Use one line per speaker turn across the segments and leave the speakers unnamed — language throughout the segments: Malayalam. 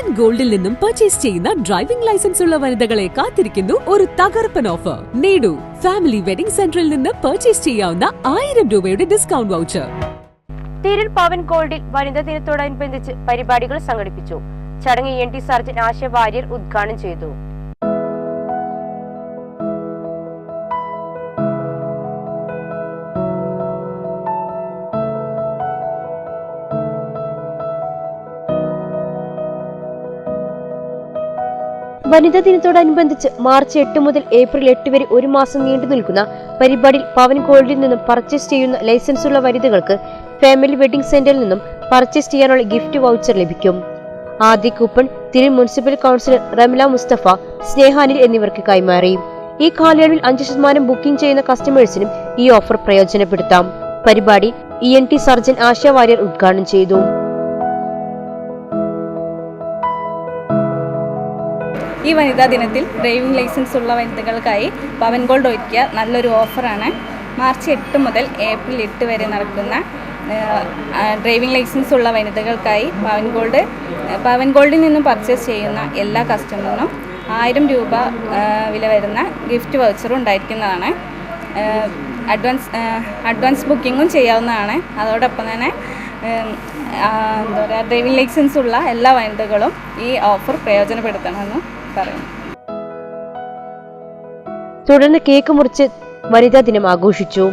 പവൻ ഗോൾഡിൽ നിന്നും പർച്ചേസ് ചെയ്യുന്ന ഡ്രൈവിംഗ് ലൈസൻസ് ഉള്ള വനിതകളെ കാത്തിരിക്കുന്നു ഒരു തകർപ്പൻ ഓഫർ. നേടൂ ഫാമിലി വെഡിംഗ് സെന്ററിൽ നിന്ന് പർച്ചേസ് ചെയ്യാവുന്ന 1000 രൂപയുടെ ഡിസ്കൗണ്ട് വൗച്ചർ.
തിരൂർ പവൻ ഗോൾഡിൽ വനിതാ ദിനത്തോടനുബന്ധിച്ച് പരിപാടികൾ സംഘടിപ്പിച്ചു. ചടങ്ങ് ENT സർജൻ ആശ വാര്യർ ഉദ്ഘാടനം ചെയ്തു. വനിതാ ദിനത്തോടനുബന്ധിച്ച് മാർച്ച് 8 മുതൽ ഏപ്രിൽ 8 വരെ ഒരു മാസം നീണ്ടു നിൽക്കുന്ന പരിപാടിയിൽ പവൻ ഗോൾഡിൽ നിന്നും പർച്ചേസ് ചെയ്യുന്ന ലൈസൻസ് ഉള്ള വനിതകൾക്ക് ഫാമിലി വെഡിംഗ് സെന്ററിൽ നിന്നും പർച്ചേസ് ചെയ്യാനുള്ള ഗിഫ്റ്റ് വൗച്ചർ ലഭിക്കും. ആദ്യ coupon Tirur municipal councillor Ramla Mustafa, സ്നേഹാനിൽ എന്നിവർക്ക് കൈമാറി. ഈ കാലയളവിൽ 5% ബുക്കിംഗ് ചെയ്യുന്ന കസ്റ്റമേഴ്സിനും ഈ ഓഫർ പ്രയോജനപ്പെടുത്താം. പരിപാടി ENT സർജൻ ആശ വാര്യർ ഉദ്ഘാടനം ചെയ്തു.
ഈ വനിതാ ദിനത്തിൽ ഡ്രൈവിംഗ് ലൈസൻസ് ഉള്ള വനിതകൾക്കായി പവൻ ഗോൾഡ് ഒരുക്കിയ നല്ലൊരു ഓഫറാണ്. മാർച്ച് 8 മുതൽ ഏപ്രിൽ 8 വരെ നടക്കുന്ന ഡ്രൈവിംഗ് ലൈസൻസ് ഉള്ള വനിതകൾക്കായി പവൻ ഗോൾഡിൽ നിന്നും പർച്ചേസ് ചെയ്യുന്ന എല്ലാ കസ്റ്റമറിനും 1000 രൂപ വില വരുന്ന ഗിഫ്റ്റ് വൗച്ചറും ഉണ്ടായിരിക്കുന്നതാണ്. അഡ്വാൻസ് ബുക്കിങ്ങും ചെയ്യാവുന്നതാണ്. അതോടൊപ്പം തന്നെ ഡ്രൈവിംഗ് ലൈസൻസ് ഉള്ള എല്ലാ വനിതകളും ഈ ഓഫർ പ്രയോജനപ്പെടുത്തണമെന്ന് പറയുന്നു.
തുടർന്ന് കേക്ക് മുറിച്ച് വനിതാ ദിനം ആഘോഷിച്ചു.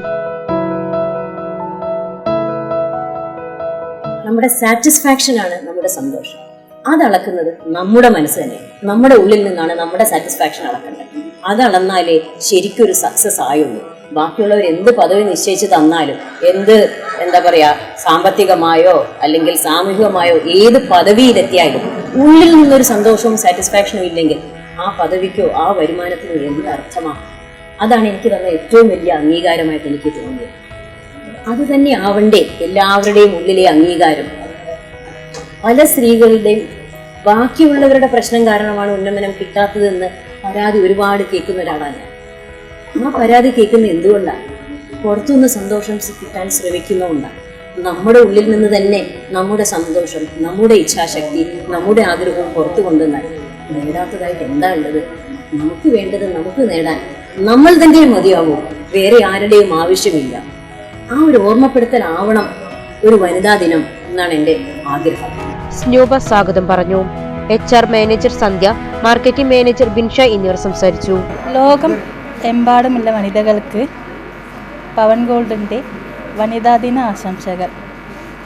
നമ്മുടെ സാറ്റിസ്ഫാക്ഷൻ ആണ് നമ്മുടെ സന്തോഷം. അതളക്കുന്നത് നമ്മുടെ മനസ്സ് തന്നെ. നമ്മുടെ ഉള്ളിൽ നിന്നാണ് നമ്മുടെ സാറ്റിസ്ഫാക്ഷൻ അളക്കേണ്ടത്. അതളന്നാലേ ശരിക്കൊരു സക്സസ് ആയുള്ളൂ. ബാക്കിയുള്ളവർ എന്ത് പദവി നിശ്ചയിച്ച് തന്നാലും, എന്താ പറയാ, സാമ്പത്തികമായോ അല്ലെങ്കിൽ സാമൂഹികമായോ ഏത് പദവിയിലെത്തിയാലും ഉള്ളിൽ നിന്നൊരു സന്തോഷവും സാറ്റിസ്ഫാക്ഷനും ഇല്ലെങ്കിൽ ആ പദവിക്കോ ആ വരുമാനത്തിനോ എന്ത് അർത്ഥമാണ്? അതാണ് എനിക്ക് തന്ന ഏറ്റവും വലിയ അംഗീകാരമായിട്ട് എനിക്ക് തോന്നിയത്. അത് തന്നെ ആവണ്ടേ എല്ലാവരുടെയും ഉള്ളിലെ അംഗീകാരം. പല സ്ത്രീകളുടെയും ബാക്കിയുള്ളവരുടെ പ്രശ്നം കാരണമാണ് ഉന്നമനം കിട്ടാത്തതെന്ന് പരാതി ഒരുപാട് കേൾക്കുന്ന ഒരാളാണ് ഞാൻ. ആ പരാതി കേൾക്കുന്ന എന്തുകൊണ്ടാണ്? പുറത്തുനിന്ന് സന്തോഷം കിട്ടാൻ ശ്രമിക്കുന്നതുകൊണ്ടാണ്. നമ്മുടെ ഉള്ളിൽ നിന്ന് തന്നെ നമ്മുടെ സന്തോഷം, നമ്മുടെ ഇച്ഛാശക്തി, നമ്മുടെ ആഗ്രഹവും പുറത്തു കൊണ്ടുവന്നാൽ നേടാത്തതായിട്ട് എന്താ ഉള്ളത്? നമുക്ക് വേണ്ടത് നമുക്ക് നേടാൻ നമ്മൾ തന്നെ മതിയാവും. വേറെ ആരുടെയും ആവശ്യമില്ല. ആ ഒരു ഓർമ്മപ്പെടുത്തലാവണം ഒരു വനിതാ ദിനം എന്നാണ് എൻ്റെ ആഗ്രഹം.
സ്നൂബ സ്വാഗതം പറഞ്ഞു. HR മാനേജർ സന്ധ്യ, മാർക്കറ്റിംഗ് മാനേജർ ബിൻഷ എന്നിവർ സംസാരിച്ചു.
ലോകം എമ്പാടുമുള്ള വനിതകൾക്ക് പവൻ ഗോൾഡിൻ്റെ വനിതാ ദിന ആശംസകൾ.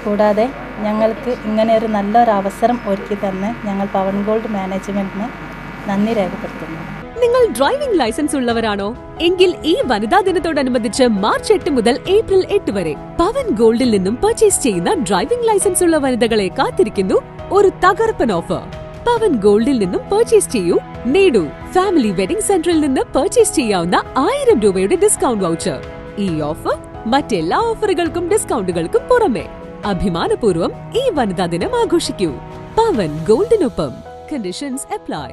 കൂടാതെ ഞങ്ങൾക്ക് ഇങ്ങനെ ഒരു നല്ലൊരു അവസരം ഒരുക്കി തന്ന് ഞങ്ങൾ പവൻ ഗോൾഡ് മാനേജ്മെന്റിന് നന്ദി രേഖപ്പെടുത്തുന്നു.
നിങ്ങൾ ഡ്രൈവിംഗ് ലൈസൻസ് ഉള്ളവരാണോ? എങ്കിൽ ഈ വനിതാ ദിനത്തോടനുബന്ധിച്ച് മാർച്ച് 8 മുതൽ ഏപ്രിൽ 8 വരെ പവൻ ഗോൾഡിൽ നിന്നും പർച്ചേസ് ചെയ്യുന്ന ഡ്രൈവിംഗ് ലൈസൻസ് ഉള്ള വനിതകളെ കാത്തിരിക്കുന്നു ഒരു തകർപ്പൻ ഓഫർ. പവൻ ഗോൾഡിൽ നിന്നും പർച്ചേസ് ചെയ്യൂ, നേടൂ ഫാമിലി വെഡിംഗ് സെന്ററിൽ നിന്ന് പർച്ചേസ് ചെയ്യാവുന്ന 1000 രൂപയുടെ ഡിസ്കൗണ്ട് വൗച്ചർ. ഈ ഓഫർ മറ്റെല്ലാ ഓഫറുകൾക്കും ഡിസ്കൗണ്ടുകൾക്കും പുറമെ അഭിമാനപൂർവ്വം ഈ വനിതാ ദിനം ആഘോഷിക്കൂ. പവൻ ഗോൾഡിനൊപ്പം. Conditions apply.